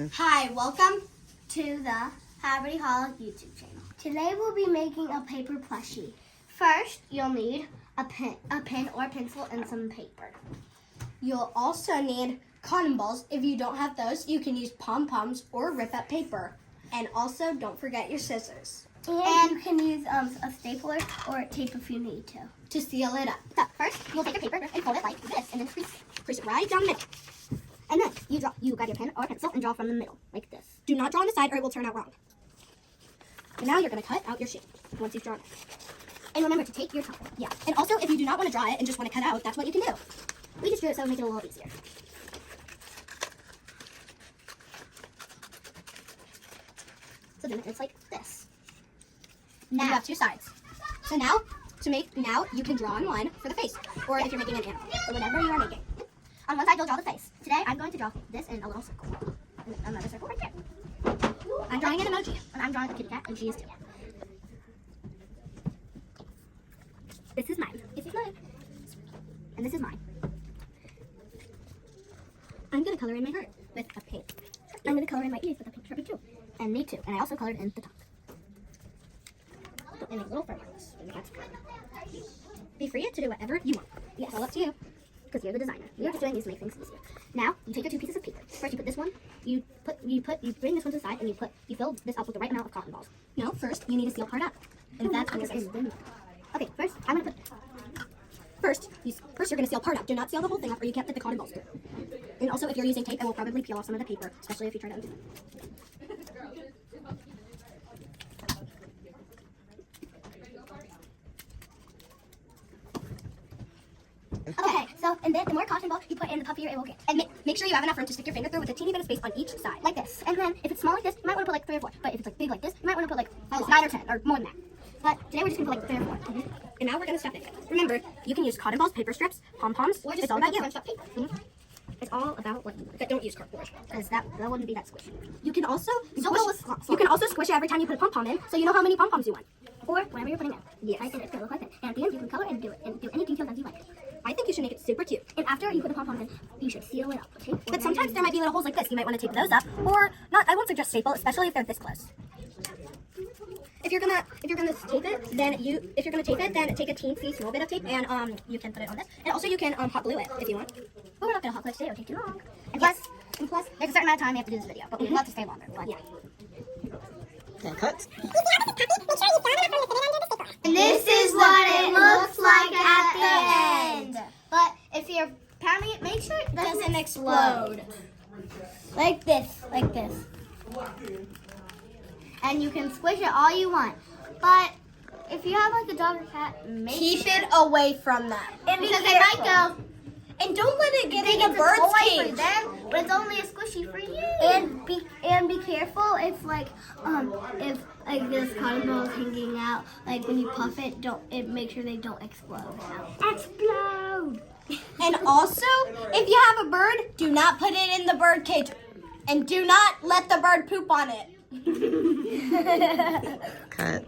Action. Hi, welcome to the Haverty Hall YouTube channel. Today we'll be making a paper plushie. First, you'll need a pen or pencil and some paper. You'll also need cotton balls. If you don't have those, you can use pom-poms or rip-up paper. And also, don't forget your scissors. And you can use a stapler or tape if you need to seal it up. So first, you'll take your paper and fold it like this, and then crease it right down the middle. And then you grab your pen or pencil and draw from the middle, like this. Do not draw on the side or it will turn out wrong. And now you're going to cut out your shape once you've drawn it. And remember to take your time. Yeah. And also, if you do not want to draw it and just want to cut out, that's what you can do. We just do it so it'll make it a little easier. So then it's like this. Now you have two sides. So now you can draw on one for the face, or if you're making an animal, or whatever you are making. On one side you'll draw the face. Today I'm going to draw this in a little circle, and another circle right there. I'm drawing an emoji, and I'm drawing a kitty cat, and she is too. This is mine. This is mine. And this is mine. I'm gonna color in my heart with a pink. I'm gonna color in my ears with a pink Sharpie too. And me too. And I also colored in the tongue. And a little fur marks. And that's good. Be free to do whatever you want. Yes, all up to you. Because you're the designer. We are just doing these to make things easier. Now, you take your two pieces of paper. First, you put this one. You bring this one to the side, and you fill this up with the right amount of cotton balls. No, first you need to seal part up, and that's what you're going to do. Okay, first I'm gonna put. First you're gonna seal part up. Do not seal the whole thing up, or you can't fit the cotton balls through. And also, if you're using tape, it will probably peel off some of the paper, especially if you try to undo it. Okay, so and then the more cotton ball you put in, the puffier it will get. And make sure you have enough room to stick your finger through with a teeny bit of space on each side, like this. And then if it's small like this, you might want to put like 3 or 4. But if it's like big like this, you might want to put like 9 or 10 or more than that. But today we're just gonna put like 3 or 4. And now we're gonna stuff it. Remember, you can use cotton balls, paper strips, pom-poms. It's all about you. It's all about what you want. But don't use cardboard, because that wouldn't be that squishy. You can also squish it every time you put a pom-pom in, so you know how many pom-poms you want. Or whatever you're putting in. Yes. Right, and it's gonna look like that. And at the end you can color and do any details as you like. I think you should make it super cute. And after you put the pom-poms in, you should seal it up. Okay? But sometimes there might be little holes like this. You might want to tape those up, or not. I won't suggest staple, especially if they're this close. If you're gonna tape it, then take a teensy small bit of tape and you can put it on this. And also you can hot glue it if you want. But we're not gonna hot glue it today; it'll take too long. And plus, there's a certain amount of time we have to do this video, but we'd love to stay longer. But yeah. Okay, cut. And this is what it looks like at the end. But if you're pounding it, make sure it doesn't explode. Like this, like this. And you can squish it all you want. But if you have like a dog or cat, keep it away from that. And because they might go. And don't let it get in a bird's cage. For them, but it's only a squishy for you. And be careful if this cotton ball is hanging out. Like when you puff it, make sure they don't explode. Explode. And also, if you have a bird, do not put it in the bird cage, and do not let the bird poop on it. Cut.